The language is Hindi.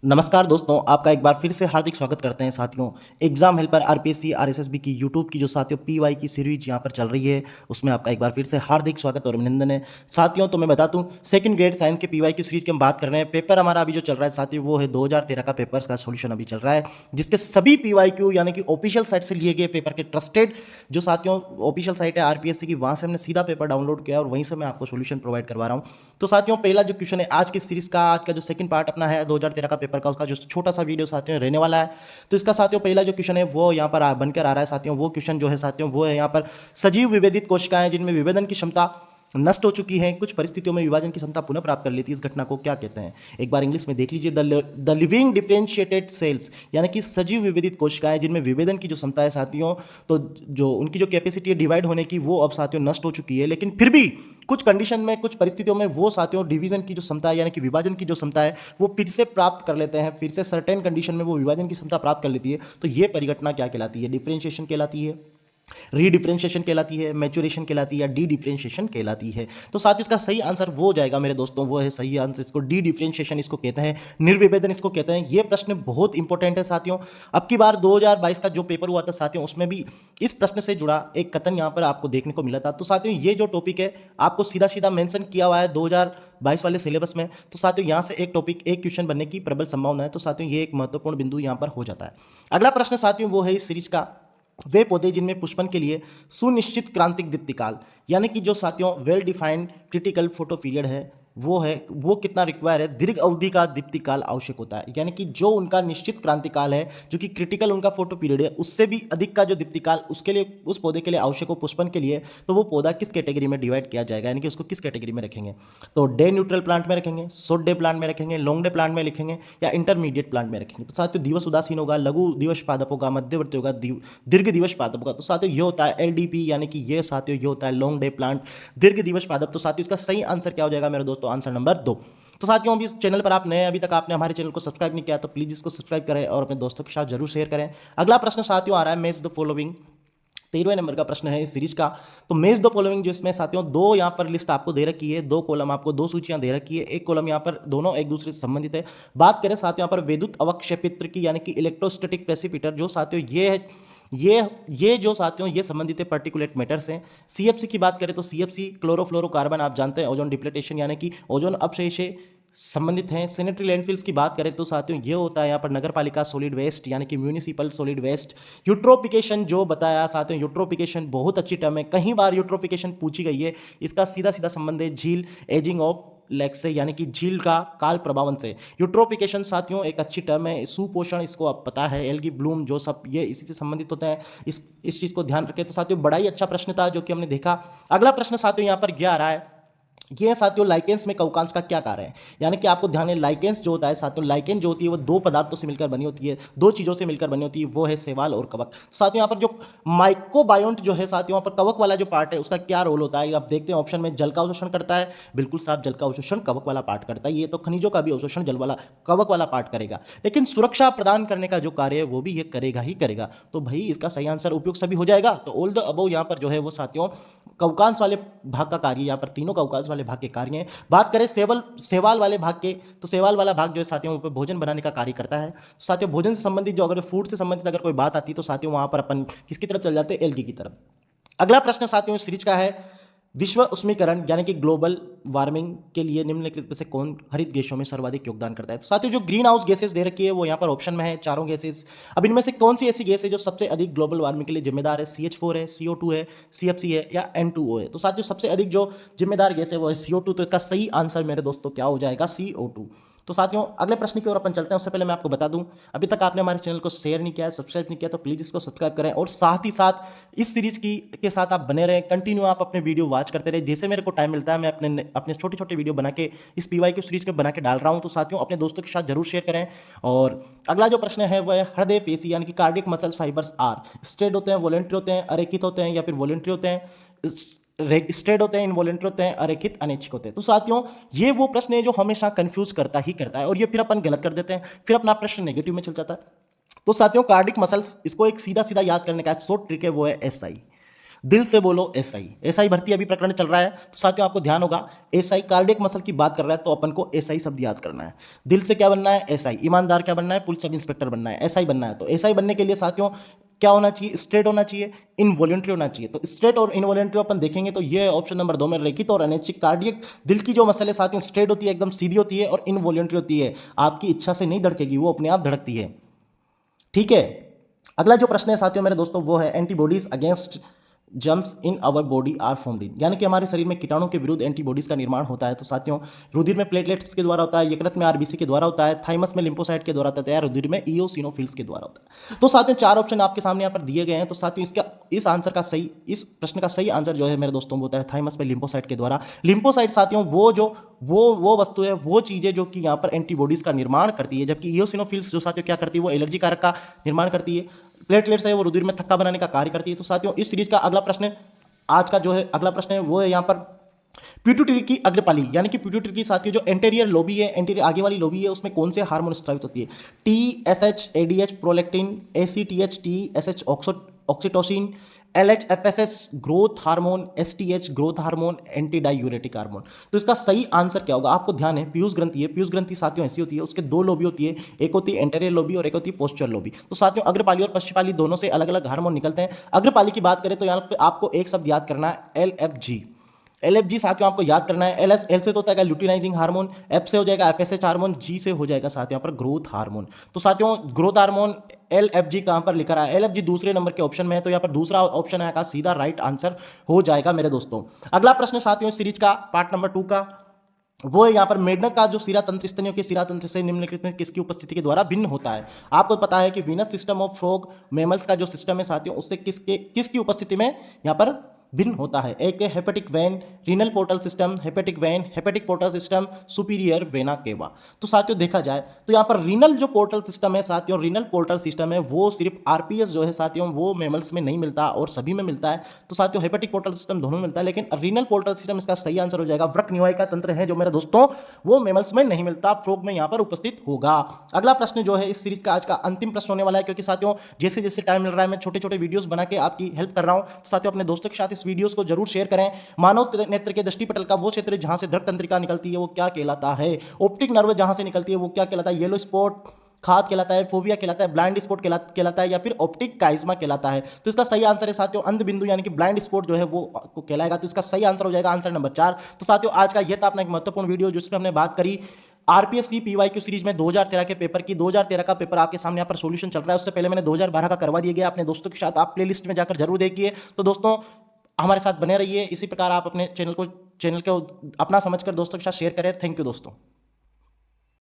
नमस्कार दोस्तों, आपका एक बार फिर से हार्दिक स्वागत करते हैं साथियों। एग्ज़ाम हेल्पर आरपीएससी, आरएसएसबी की यूट्यूब की जो साथियों पीवाई की सीरीज यहाँ पर चल रही है, उसमें आपका एक बार फिर से हार्दिक स्वागत और अभिनंदन है। साथियों तो मैं बता दूँ, सेकंड ग्रेड साइंस के पीवाई की सीरीज की हम बात कर रहे हैं। पेपर हमारा अभी जो चल रहा है साथियों, वो है 2013 का पेपर्स का सॉल्यूशन अभी चल रहा है, जिसके सभी पीवाईक्यू यानी कि ऑफिशियल साइट से लिए गए पेपर के ट्रस्टेड जो साथियों ऑफिशियल साइट है आरपीएससी की, वहाँ से हमने सीधा पेपर डाउनलोड किया और वहीं से मैं आपको सॉल्यूशन प्रोवाइड करवा रहा हूँ। तो साथियों पहला जो क्वेश्चन है आज की सीरीज का, आज का जो सेकंड पार्ट अपना है 2013 का पेपर का, उसका जो छोटा सा वीडियो साथियों रहने वाला है। तो इसका साथियों पहला जो क्वेश्चन है वो यहाँ पर बनकर आ रहा है साथियों। वो क्वेश्चन जो है साथियों वो है यहाँ पर, सजीव विभेदित कोशिकाएं जिनमें विभेदन की क्षमता नष्ट हो चुकी है, कुछ परिस्थितियों में विभाजन की क्षमता पुनः प्राप्त कर लेती है, इस घटना को क्या कहते हैं? एक बार इंग्लिश में देख लीजिए। द लिविंग डिफरेंशिएटेड सेल्स यानी कि सजीव विभेदित कोशिकाएं जिनमें विभेदन की जो क्षमता है साथियों, तो जो उनकी जो कैपेसिटी है डिवाइड होने की, वो अब साथियों नष्ट हो चुकी है, लेकिन फिर भी कुछ कंडीशन में, कुछ परिस्थितियों में वो साथियों डिवीजन की जो क्षमता है यानी कि विभाजन की जो क्षमता है वो फिर से प्राप्त कर लेते हैं, फिर से सर्टेन कंडीशन में वो विभाजन की क्षमता प्राप्त कर लेती है। तो ये परिघटना क्या कहलाती है? डिफरेंशिएशन कहलाती है, रीडिफरेंशिएशन कहलाती है, मैच्योरेशन कहलाती है, या डी डिफरेंशिएशन कहलाती है। तो साथ ही इसका सही आंसर वो हो जाएगा मेरे दोस्तों, वो है सही आंसर, इसको डी डिफरेंशिएशन इसको कहते हैं, निर्विभेदन इसको कहते हैं। ये प्रश्न बहुत इंपॉर्टेंट है साथियों। अब की बार 2022 का जो पेपर हुआ था साथियों, उसमें भी इस प्रश्न से जुड़ा एक कथन यहाँ पर आपको देखने को मिला था। तो साथियों ये जो टॉपिक है आपको सीधा सीधा मेंशन किया हुआ है 2022 वाले सिलेबस में। तो साथियों यहाँ से एक टॉपिक, एक क्वेश्चन बनने की प्रबल संभावना है। तो साथियों ये एक महत्वपूर्ण बिंदु यहाँ पर हो जाता है। अगला प्रश्न साथियों वो है इस सीरीज का, वे पौधे जिनमें पुष्पन के लिए सुनिश्चित क्रांतिक दीप्तिकाल यानी कि जो साथियों well defined critical photo period है वो है, वो कितना रिक्वायर है, दीर्घ अवधि का दीप्तिकाल आवश्यक होता है। यानी कि जो उनका निश्चित क्रांतिकाल है, जो कि क्रिटिकल उनका फोटो पीरियड है, उससे भी अधिक का जो दीप्तिकाल उसके लिए, उस पौधे के लिए आवश्यक हो पुष्पन के लिए, तो वो पौधा किस कैटेगरी में डिवाइड किया जाएगा, यानी कि उसको किस कैटेगरी में रखेंगे? तो डे न्यूट्रल प्लांट में रखेंगे, शॉर्ट डे प्लांट में रखेंगे, लॉन्ग डे प्लांट में लिखेंगे, या इंटरमीडिएट प्लांट में रखेंगे? तो साथियों दिवस उदासीन होगा, लघु दिवस पादप होगा, मध्यवर्ती होगा, दीर्घ दिवस पादप होगा। तो साथियों ये होता है एलडीपी, यानी कि ये साथियों ये होता है लॉन्ग डे प्लांट, दीर्घ दिवस पादप। तो साथियों इसका सही आंसर क्या हो जाएगा मेरे दोस्तों? Answer number 2। तो साथियों अभी इस चैनल पर आप नए, अभी तक आपने हमारे चैनल को सब्सक्राइब नहीं किया तो प्लीज इसको सब्सक्राइब करें और अपने दोस्तों के साथ जरूर शेयर करें। अगला प्रश्न साथियों आ रहा है, मैच द फॉलोइंग, 13वें नंबर का प्रश्न है इस सीरीज का। तो मेज दो फॉलोइंग, जो इसमें साथियों दो यहाँ पर लिस्ट आपको दे रखी है, दो कॉलम आपको, दो सूचियां दे रखी है, एक कॉलम यहाँ पर दोनों एक दूसरे से संबंधित है। बात करें साथियों यहाँ पर विद्युत अवक्षेपित्र की यानी कि इलेक्ट्रोस्टैटिक प्रेसिपिटर, जो साथियों ये है, ये जो साथियों ये संबंधित है पर्टिकुलेट मैटर्स हैं। सीएफसी की बात करें तो सीएफसी क्लोरोफ्लोरोकार्बन, आप जानते हैं ओजोन डिप्लीटेशन यानी कि ओजोन अपक्षय से संबंधित हैं। सैनिटरी लैंडफिल्स की बात करें तो साथियों ये होता है यहाँ पर नगर पालिका सॉलिड वेस्ट यानी कि म्यूनिसिपल सॉलिड वेस्ट। यूट्रोपिकेशन जो बताया साथियों, यूट्रोपिकेशन बहुत अच्छी टर्म है, कई बार यूट्रोपिकेशन पूछी गई है। इसका सीधा सीधा संबंध है झील एजिंग ऑफ लेक से, यानी कि झील का काल प्रभावन से। यूट्रोपिकेशन साथियों एक अच्छी टर्म है। सुपोषण इसको आप पता है, एल्गी ब्लूम, जो सब ये इसी से संबंधित होता है। इस चीज को ध्यान रखें। तो साथियों बड़ा ही अच्छा प्रश्न था जो कि हमने देखा। अगला प्रश्न साथियों यहाँ पर क्या आ रहा है, ये साथियों लाइकेंस में कवकांश का क्या कार्य है? यानी कि आपको ध्यान है, लाइकेंस जो होता है साथियों, लाइकेन जो होती है वो दो पदार्थों से मिलकर बनी होती है, दो चीजों से मिलकर बनी होती है, वो है शैवाल और कवक। साथियों यहाँ पर जो माइक्रोबायोन्ट जो है साथियों, यहाँ पर कवक वाला जो पार्ट है उसका क्या रोल होता है? आप देखते हैं ऑप्शन में, जल का अवशोषण करता है, बिल्कुल साफ, जल का अवशोषण कवक वाला पार्ट करता है। ये तो खनिजों का भी अवशोषण जल वाला, कवक वाला पार्ट करेगा, लेकिन सुरक्षा प्रदान करने का जो कार्य है वो भी ये करेगा ही करेगा। तो भाई इसका सही आंसर उपयुक्त सभी हो जाएगा। तो ऑल द अबव यहाँ पर जो है वो साथियों कवकांश वाले भाग का कार्य, यहाँ पर तीनों कवकांश वाले भाग के कार्य हैं। बात करें सेवाल वाले भाग के, तो सेवाल वाला भाग जो है साथियों पे भोजन बनाने का कार्य करता है। तो साथियों भोजन से संबंधित जो, अगर फूड से संबंधित अगर कोई बात आती है तो साथियों वहां पर अपन किसकी तरफ चल जाते हैं? एल्गी की तरफ। अगला प्रश्न साथियों सीरीज का है, विश्व उष्मीकरण यानी कि ग्लोबल वार्मिंग के लिए निम्नलिखित में से कौन हरित गैसों में सर्वाधिक योगदान करता है? तो साथियों जो ग्रीन हाउस गैसेस दे रखी है वो यहाँ पर ऑप्शन में है, चारों गैसेस। अब इनमें से कौन सी ऐसी गैस है जो सबसे अधिक ग्लोबल वार्मिंग के लिए जिम्मेदार है? CH4 है, CO2 है, CFC है, या N2O है? तो साथियों सबसे अधिक जो जिम्मेदार गैस है वो है CO2। तो इसका सही आंसर मेरे दोस्तों क्या हो जाएगा? CO2। तो साथियों अगले प्रश्न की ओर अपन चलते हैं। उससे पहले मैं आपको बता दूं, अभी तक आपने हमारे चैनल को शेयर नहीं किया है, सब्सक्राइब नहीं किया, तो प्लीज इसको सब्सक्राइब करें और साथ ही साथ इस सीरीज की के साथ आप बने रहें, कंटिन्यू आप अपने वीडियो वॉच करते रहे। जैसे मेरे को टाइम मिलता है मैं अपने अपने छोटे छोटे वीडियो बना के इस PY सीरीज को बना के डाल रहा हूं। तो साथियों अपने दोस्तों के साथ जरूर शेयर करें। और अगला जो प्रश्न है वह है, हृदय पेशी यानी कि cardiac muscles fibers are straight होते हैं, वॉलेंट्री होते हैं, अरेखित होते हैं, या फिर वॉलेंट्री होते हैं? स्ट्रेट होते हैं, इनवॉलेंट्री होते हैं, अरेखित अनैच्छिक होते हैं? तो साथियों ये वो प्रश्न है जो हमेशा कंफ्यूज करता ही करता है, और ये फिर अपन गलत कर देते हैं, फिर अपना प्रश्न नेगेटिव में चल जाता है। तो साथियों कार्डिक मसल्स, इसको एक सीधा सीधा याद करने का शॉर्ट ट्रिक है, वो है SI। दिल से बोलो एसआई। एसआई भर्ती अभी प्रकरण चल रहा है, तो साथियों आपको ध्यान होगा, एसआई कार्डियक मसल की बात कर रहा है तो अपन को एसआई शब्द याद करना है। दिल से क्या बनना है? एसआई। ईमानदार क्या बनना है? पुलिस सब इंस्पेक्टर बनना है। एसआई बनना है, तो एसआई बनने के लिए साथियों क्या होना चाहिए? स्ट्रेट होना चाहिए, इनवॉलेंट्री होना चाहिए। तो स्ट्रेट और इनवॉलेंट्री अपन देखेंगे तो ये ऑप्शन नंबर 2 में रेखित और अनैच्छिक कार्डियक। दिल की जो मसल है साथियों स्ट्रेट होती है, एकदम सीधी होती है, और इनवॉलेंट्री होती है, आपकी इच्छा से नहीं धड़केगी, वो अपने आप धड़कती है। ठीक है। अगला जो प्रश्न है साथियों मेरे दोस्तों वो है antibodies against jumps in our body are formed in, यानी कि हमारे शरीर में कीटाणु के विरुद्ध एंटीबॉडीज का निर्माण होता है। तो साथियों रुधिर में प्लेटलेट्स के द्वारा होता है, यकृत में आरबीसी के द्वारा होता है, थाइमस में लिम्फोसाइट के द्वारा होता है, रुधिर में इओसिनोफिल्स के द्वारा होता है। तो साथियों 4 ऑप्शन आपके सामने यहाँ पर दिए गए हैं। तो साथियों इस प्रश्न का सही आंसर जो है मेरे दोस्तों वो होता है थाइमस में लिम्फोसाइट के द्वारा। लिम्फोसाइट साथियों वो वस्तु है, वो चीजें जो कि यहाँ पर एंटीबॉडीज का निर्माण करती है, जबकि इओसिनोफिल्स जो साथियों क्या करती है, वो एलर्जी कारक का निर्माण करती है। प्लेटलेट्स है वो रुधिर में थक्का बनाने का कार्य करती है। तो साथियों इस सीरीज का अगला प्रश्न, आज का जो है अगला प्रश्न है वो है यहाँ पर पिट्यूटरी की अग्रपाली, यानी कि पिट्यूटरी की साथियों जो एंटीरियर लोबी है, एंटीरियर आगे वाली लोबी है, उसमें कौन से हार्मोन स्रावित होती है? T S H ADH prolactin, ACTH T S H oxytocin, LH FSH growth hormone, STH growth hormone, anti diuretic hormone. तो इसका सही आंसर क्या होगा? आपको ध्यान है पीयूष ग्रंथि है, पीयूष ग्रंथि साथियों ऐसी होती है, उसके 2 लोबी होती है, एक होती है एंटीरियर लोबी और एक होती है पोस्चर लोबी। तो साथियों अग्रपाली और पश्चपाली दोनों से अलग अलग हार्मोन निकलते हैं। अग्रपाली की बात करें तो यहाँ पे आपको एक शब्द याद करना है, एलएफजी। एलएफजी साथियों आपको याद करना है। एल से तो होता है ल्यूटिनाइजिंग हार्मोन, एफ से हो जाएगा एफएसएच हार्मोन, जी से हो जाएगा साथियों यहाँ पर ग्रोथ हार्मोन। तो साथियों ग्रोथ हार्मोन एलएफजी कहां पर लिखा रहा है? एलएफजी दूसरे नंबर के ऑप्शन में है, तो यहाँ पर दूसरा ऑप्शन आएगा, सीधा राइट आंसर हो जाएगा मेरे दोस्तों। अगला प्रश्न साथियों इस सीरीज का पार्ट नंबर 2 का वो है यहाँ पर मेडनर का जो शिरा तंत्र स्तनियों के शिरा तंत्र से निम्नलिखित में किसकी उपस्थिति के द्वारा भिन्न होता है? आपको पता है कि venous system of frog mammals का जो सिस्टम है साथियों उससे किसकी उपस्थिति में यहाँ पर भिन्न होता है? एक है hepatic when, renal portal system, hepatic when, hepatic portal system, superior vena cava. तो साथियों देखा जाए तो यहाँ पर रीनल जो पोर्टल सिस्टम है साथियों, रीनल पोर्टल सिस्टम है वो सिर्फ आरपीएस जो है साथियों वो मेमल्स में नहीं मिलता और सभी में मिलता है। तो साथियों हेपेटिक पोर्टल सिस्टम दोनों में मिलता है, लेकिन रीनल पोर्टल सिस्टम इसका सही आंसर हो जाएगा। वृक्क निवाहिका तंत्र है जो मेरे दोस्तों वो मेमल्स में नहीं मिलता, फ्रॉग में यहाँ पर उपस्थित होगा। अगला प्रश्न जो है इस सीरीज का आज का अंतिम प्रश्न होने वाला है, क्योंकि साथियों जैसे जैसे टाइम मिल रहा है मैं छोटे छोटे वीडियोस बना के आपकी हेल्प कर रहा हूं। तो साथियों अपने दोस्तों के साथ इस वीडियोस को जरूर शेयर करें। मानव नेत्र के दृष्टिपटल का वो क्षेत्र जहां से द्रव तंत्रिका निकलती है वो क्या कहलाता है? ऑप्टिक नर्व जहां से निकलती है वो क्या कहलाता है? येलो स्पॉट खाद कहलाता है, फोबिया कहलाता है, ब्लाइंड स्पॉट कहलाता है, या फिर ऑप्टिक काइज्मा कहलाता है? तो इसका सही आंसर है साथियों अंध बिंदु, यानी कि ब्लाइंड स्पॉट जो है वो को कहलाएगा। तो इसका सही आंसर हो जाएगा आंसर नंबर 4। तो साथियों आज का यह था अपना एक महत्वपूर्ण वीडियो जिसमें हमने बात करी आरपीएससी पीवाईक्यू सीरीज में 2013 के पेपर की। 2013 का पेपर आपके सामने यहाँ पर सॉल्यूशन चल रहा है, उससे पहले मैंने 2012 का करवा दिया गया। अपने दोस्तों के साथ आप प्लेलिस्ट में जाकर जरूर देखिए। तो दोस्तों हमारे साथ बने रहिए, इसी प्रकार आप अपने चैनल को अपना समझकर दोस्तों के साथ शेयर करें। थैंक यू दोस्तों।